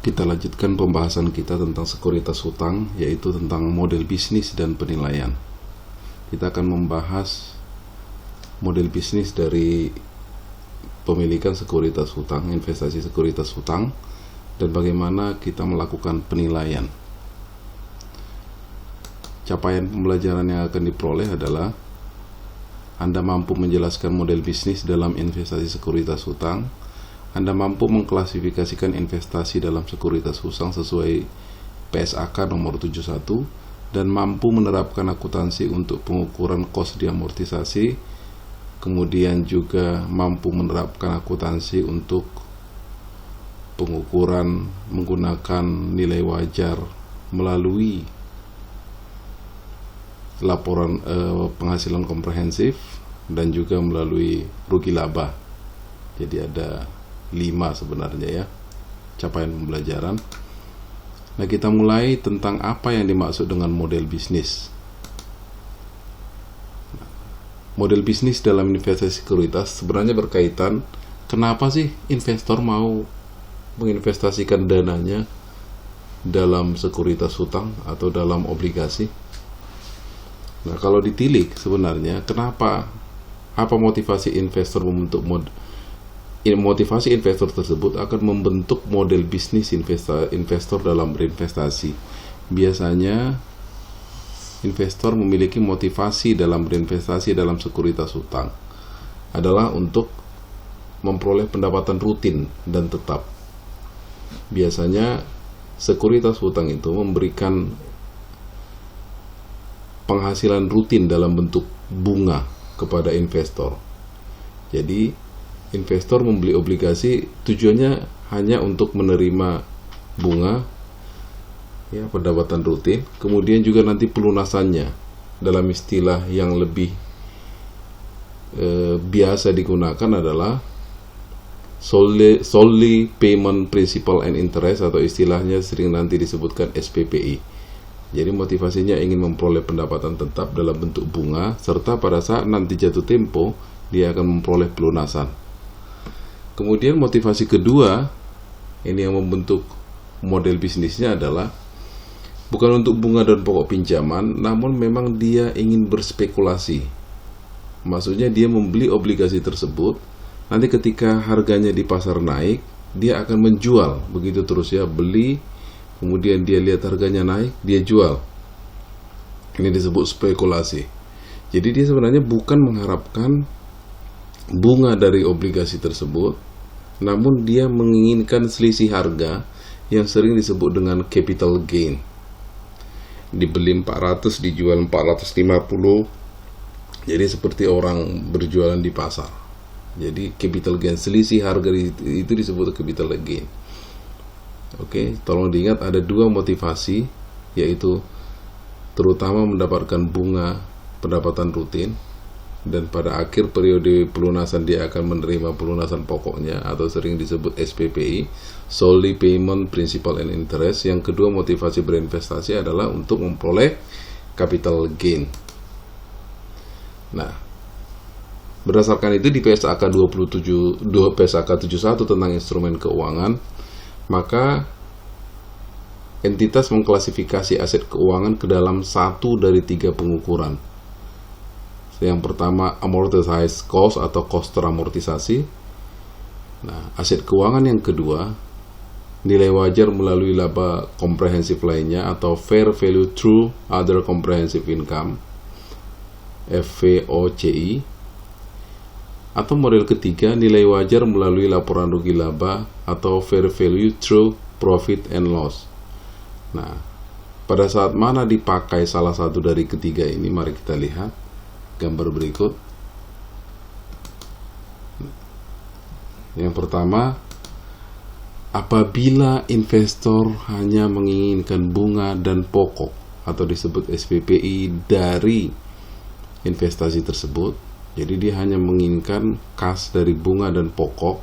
Kita lanjutkan pembahasan kita tentang sekuritas hutang, yaitu tentang model bisnis dan penilaian. Kita akan membahas model bisnis dari pemilikan sekuritas hutang, investasi sekuritas hutang, dan bagaimana kita melakukan penilaian. Capaian pembelajaran yang akan diperoleh adalah Anda mampu menjelaskan model bisnis dalam investasi sekuritas hutang. Anda mampu mengklasifikasikan investasi dalam sekuritas hutang sesuai PSAK nomor 71 dan mampu menerapkan akuntansi untuk pengukuran kos diamortisasi, kemudian juga mampu menerapkan akuntansi untuk pengukuran menggunakan nilai wajar melalui laporan penghasilan komprehensif dan juga melalui rugi laba. Jadi ada 5 sebenarnya ya capaian pembelajaran. Nah, kita mulai tentang apa yang dimaksud dengan model bisnis. Model bisnis dalam investasi sekuritas sebenarnya berkaitan kenapa sih investor mau menginvestasikan dananya dalam sekuritas hutang atau dalam obligasi. Nah, kalau ditilik sebenarnya apa motivasi investor membentuk motivasi investor tersebut akan membentuk model bisnis investor dalam berinvestasi. Biasanya investor memiliki motivasi dalam berinvestasi dalam sekuritas hutang adalah untuk memperoleh pendapatan rutin dan tetap. Biasanya sekuritas hutang itu memberikan penghasilan rutin dalam bentuk bunga kepada investor. Jadi investor membeli obligasi tujuannya hanya untuk menerima bunga, ya, pendapatan rutin, kemudian juga nanti pelunasannya dalam istilah yang lebih biasa digunakan adalah solely payment principal and interest, atau istilahnya sering nanti disebutkan SPPI. Jadi motivasinya ingin memperoleh pendapatan tetap dalam bentuk bunga, serta pada saat nanti jatuh tempo dia akan memperoleh pelunasan. Kemudian motivasi kedua, ini yang membentuk model bisnisnya adalah bukan untuk bunga dan pokok pinjaman, namun memang dia ingin berspekulasi. Maksudnya dia membeli obligasi tersebut, nanti ketika harganya di pasar naik, dia akan menjual, begitu terus ya, beli, kemudian dia lihat harganya naik, dia jual. Ini disebut spekulasi. Jadi dia sebenarnya bukan mengharapkan bunga dari obligasi tersebut, namun dia menginginkan selisih harga yang sering disebut dengan capital gain. Dibeli 400, dijual 450. Jadi seperti orang berjualan di pasar. Jadi capital gain, selisih harga itu disebut capital gain. Oke, tolong diingat ada 2 motivasi, yaitu terutama mendapatkan bunga pendapatan rutin, dan pada akhir periode pelunasan dia akan menerima pelunasan pokoknya atau sering disebut SPPI, solely payment principal and interest. Yang kedua, motivasi berinvestasi adalah untuk memperoleh capital gain. Nah, berdasarkan itu di PSAK 71 tentang instrumen keuangan, maka entitas mengklasifikasi aset keuangan ke dalam 1 dari 3 pengukuran. Yang pertama, amortized cost atau cost teramortisasi. Nah, aset keuangan yang kedua, nilai wajar melalui laba komprehensif lainnya atau fair value through other comprehensive income, FVOCI. Atau model ketiga, nilai wajar melalui laporan rugi laba atau fair value through profit and loss. Nah, pada saat mana dipakai salah satu dari ketiga ini, mari kita lihat gambar berikut. Yang pertama, apabila investor hanya menginginkan bunga dan pokok atau disebut SPPI dari investasi tersebut, jadi dia hanya menginginkan kas dari bunga dan pokok,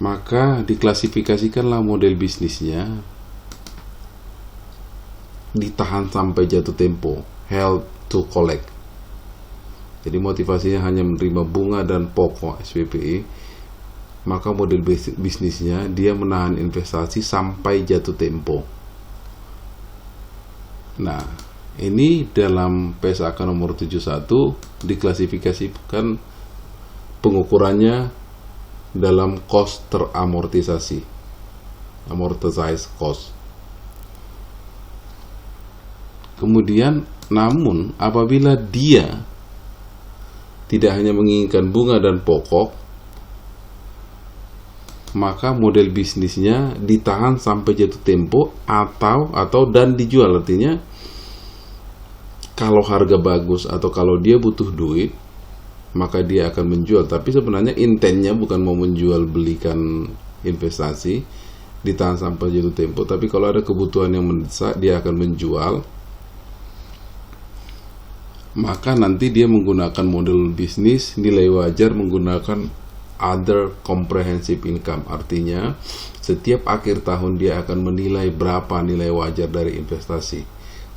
maka diklasifikasikanlah model bisnisnya ditahan sampai jatuh tempo, held to collect. Jadi motivasinya hanya menerima bunga dan pokok SPPI maka model bisnisnya dia menahan investasi sampai jatuh tempo. Nah, ini dalam PSAK nomor 71 diklasifikasikan pengukurannya dalam cost teramortisasi, amortized cost. Kemudian, namun apabila dia tidak hanya menginginkan bunga dan pokok, maka model bisnisnya ditahan sampai jatuh tempo atau dan dijual. Artinya kalau harga bagus atau kalau dia butuh duit, maka dia akan menjual. Tapi sebenarnya intennya bukan mau menjual belikan investasi, ditahan sampai jatuh tempo. Tapi kalau ada kebutuhan yang mendesak, dia akan menjual. Maka nanti dia menggunakan model bisnis nilai wajar menggunakan other comprehensive income. Artinya setiap akhir tahun dia akan menilai berapa nilai wajar dari investasi.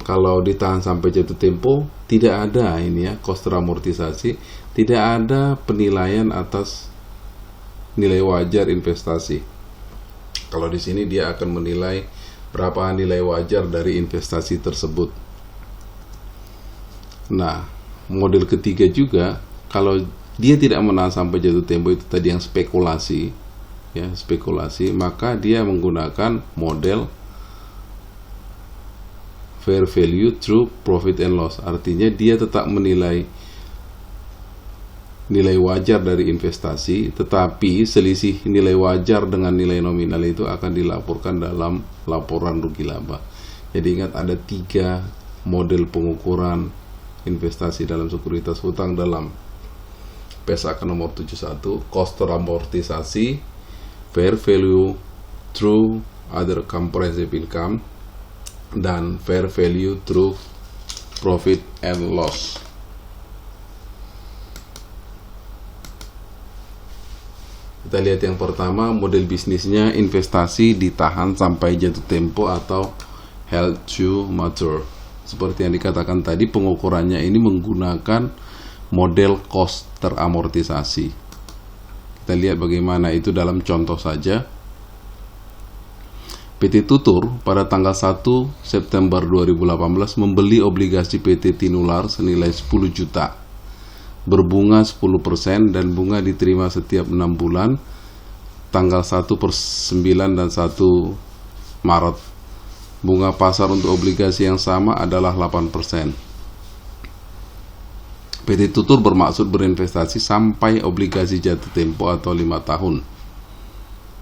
Kalau ditahan sampai jatuh tempo, tidak ada ini ya, cost teramortisasi, tidak ada penilaian atas nilai wajar investasi. Kalau di sini dia akan menilai berapa nilai wajar dari investasi tersebut. Nah, model ketiga juga, kalau dia tidak menahan sampai jatuh tempo, itu tadi yang spekulasi, ya, spekulasi, maka dia menggunakan model fair value through profit and loss. Artinya dia tetap menilai nilai wajar dari investasi, tetapi selisih nilai wajar dengan nilai nominal itu akan dilaporkan dalam laporan rugi laba. Jadi ingat, ada 3 model pengukuran investasi dalam sekuritas hutang dalam PSAK nomor 71, cost teramortisasi, fair value through other comprehensive income, dan fair value through profit and loss. Kita lihat yang pertama, model bisnisnya investasi ditahan sampai jatuh tempo atau held to mature. Seperti yang dikatakan tadi, pengukurannya ini menggunakan model cost teramortisasi. Kita lihat bagaimana itu dalam contoh saja. PT Tutur pada tanggal 1 September 2018 membeli obligasi PT Tinular senilai 10 juta, berbunga 10% dan bunga diterima setiap 6 bulan, tanggal 1/9 dan 1 Maret. Bunga pasar untuk obligasi yang sama adalah 8%. PT Tutur bermaksud berinvestasi sampai obligasi jatuh tempo atau 5 tahun.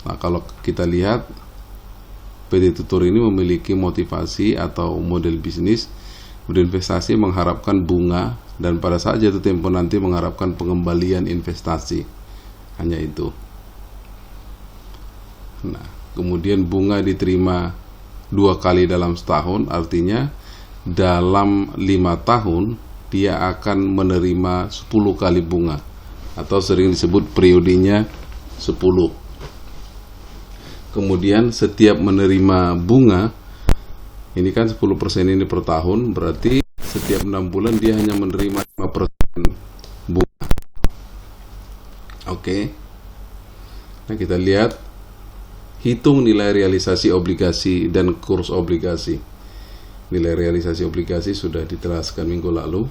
Nah, kalau kita lihat, PT Tutur ini memiliki motivasi atau model bisnis berinvestasi mengharapkan bunga, dan pada saat jatuh tempo nanti mengharapkan pengembalian investasi. Hanya itu. Nah, kemudian bunga diterima 2 kali dalam setahun, artinya dalam 5 tahun dia akan menerima 10 kali bunga, atau sering disebut periodenya 10. Kemudian setiap menerima bunga, ini kan 10% ini per tahun, berarti setiap 6 bulan dia hanya menerima 5% bunga. Oke. Nah, kita lihat, hitung nilai realisasi obligasi dan kurs obligasi. Nilai realisasi obligasi sudah diteraskan minggu lalu.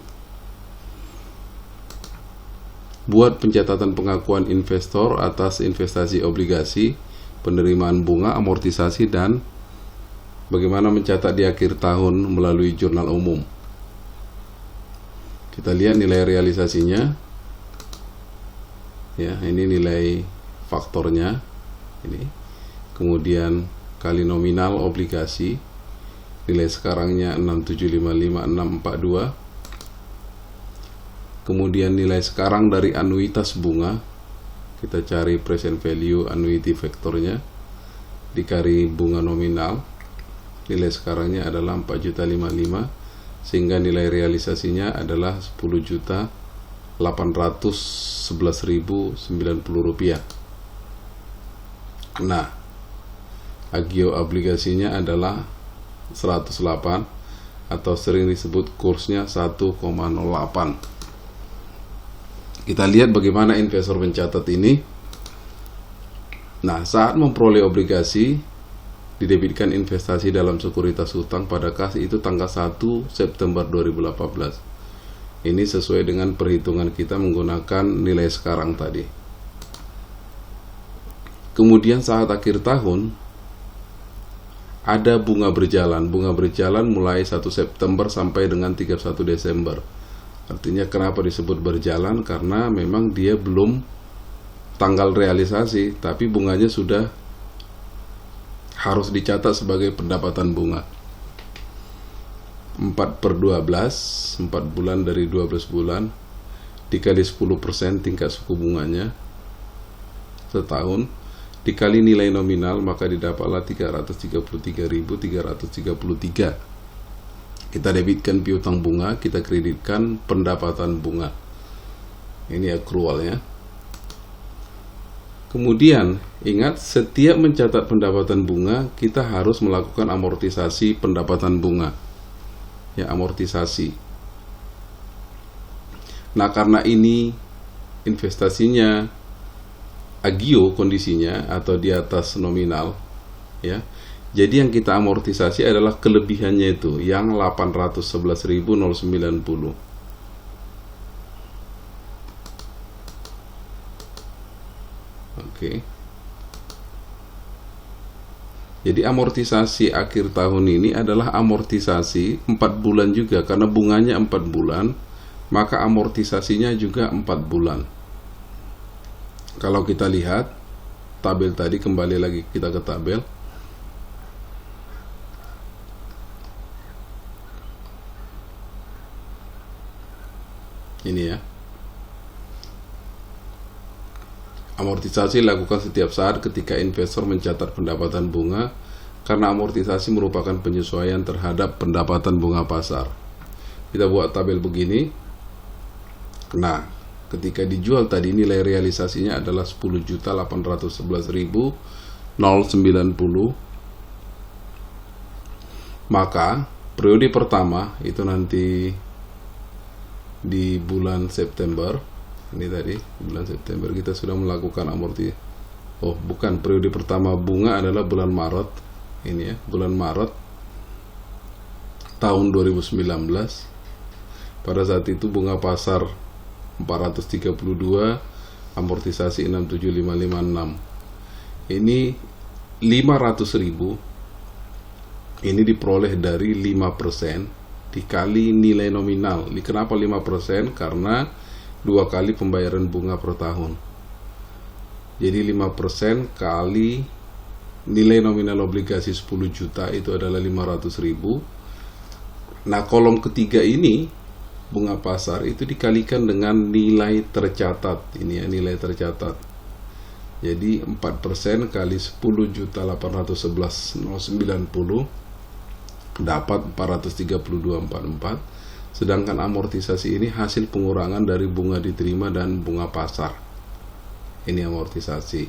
Buat pencatatan pengakuan investor atas investasi obligasi, penerimaan bunga, amortisasi, dan bagaimana mencatat di akhir tahun melalui jurnal umum. Kita lihat nilai realisasinya. Ya, ini nilai faktornya. Ini. Kemudian kali nominal obligasi. Nilai sekarangnya 6755642. Kemudian nilai sekarang dari anuitas bunga. Kita cari present value annuity faktornya dikali bunga nominal. Nilai sekarangnya adalah 4.055, sehingga nilai realisasinya adalah 10.811.090 rupiah. Nah, agio obligasinya adalah 108, atau sering disebut kursnya 1,08. Kita lihat bagaimana investor mencatat ini. Nah, saat memperoleh obligasi, didebitkan investasi dalam sekuritas hutang pada kas itu tanggal 1 September 2018. Ini sesuai dengan perhitungan kita menggunakan nilai sekarang tadi. Kemudian saat akhir tahun, ada bunga berjalan. Bunga berjalan mulai 1 September sampai dengan 31 Desember. Artinya kenapa disebut berjalan? Karena memang dia belum tanggal realisasi, tapi bunganya sudah harus dicatat sebagai pendapatan bunga. 4/12, 4 bulan dari 12 bulan, dikali 10% tingkat suku bunganya setahun, dikali nilai nominal, maka didapatlah 333.333. Kita debitkan piutang bunga, kita kreditkan pendapatan bunga. Ini accrualnya. Kemudian, ingat, setiap mencatat pendapatan bunga, kita harus melakukan amortisasi pendapatan bunga. Ya, amortisasi. Nah, karena ini investasinya agio kondisinya atau di atas nominal, ya. Jadi yang kita amortisasi adalah kelebihannya itu, yang 811.090. Oke. Jadi amortisasi akhir tahun ini adalah amortisasi 4 bulan juga, karena bunganya 4 bulan, maka amortisasinya juga 4 bulan. Kalau kita lihat tabel tadi, kembali lagi kita ke tabel. Ini ya. Amortisasi dilakukan setiap saat ketika investor mencatat pendapatan bunga, karena amortisasi merupakan penyesuaian terhadap pendapatan bunga pasar. Kita buat tabel begini. Nah, ketika dijual tadi nilai realisasinya adalah 10.811.090. Maka periode pertama itu nanti di bulan September. Ini tadi bulan September kita sudah melakukan amorti. Oh, bukan, periode pertama bunga adalah bulan Maret. Ini ya, bulan Maret tahun 2019. Pada saat itu bunga pasar 432, amortisasi 67556. Ini 500.000. Ini diperoleh dari 5% dikali nilai nominal. Kenapa 5%? Karena 2 kali pembayaran bunga per tahun. Jadi 5% kali nilai nominal obligasi 10 juta itu adalah 500.000. Nah, kolom ketiga ini bunga pasar itu dikalikan dengan nilai tercatat. Ini ya, nilai tercatat. Jadi 4% kali 10.811.090 dapat 432.44. Sedangkan amortisasi ini hasil pengurangan dari bunga diterima dan bunga pasar. Ini amortisasi.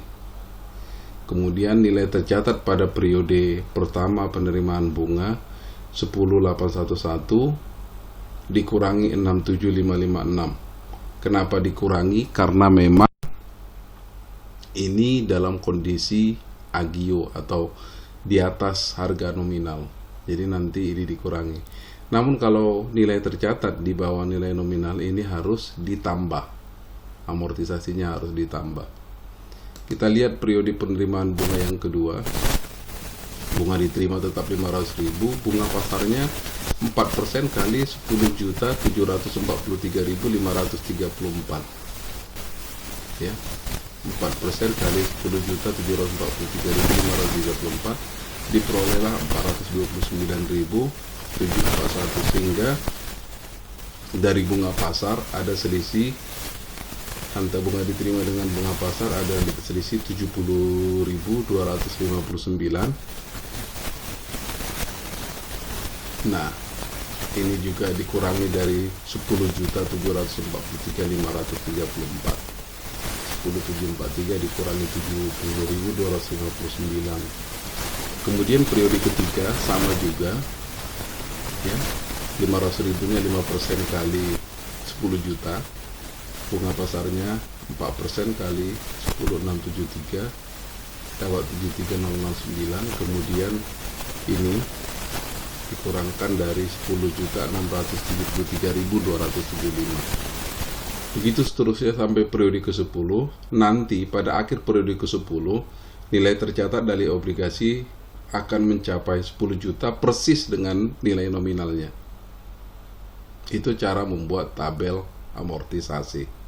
Kemudian nilai tercatat pada periode pertama penerimaan bunga 10.811 dikurangi 67556. Kenapa dikurangi? Karena memang ini dalam kondisi agio atau di atas harga nominal. Jadi nanti ini dikurangi. Namun kalau nilai tercatat di bawah nilai nominal ini harus ditambah. Amortisasinya harus ditambah. Kita lihat periode penerimaan bunga yang kedua. Bunga diterima tetap 500.000, bunga pasarnya 4% kali 10.743.534. Ya. 4% kali 10.743.534 diperolehlah 429.741, sehingga dari bunga pasar ada selisih antara bunga diterima dengan bunga pasar ada selisih 70.259. Nah, ini juga dikurangi dari 10.743.534. 10.743 dikurangi 70.259. Kemudian periode ketiga sama juga ya, 500.000 nya 5% kali 10 juta, bunga pasarnya 4% kali 10.673 dapat 73009, kemudian ini dikurangkan dari 10.673.275. Begitu seterusnya sampai periode ke-10. Nanti pada akhir periode ke-10 nilai tercatat dari obligasi akan mencapai 10 juta persis dengan nilai nominalnya. Itu cara membuat tabel amortisasi.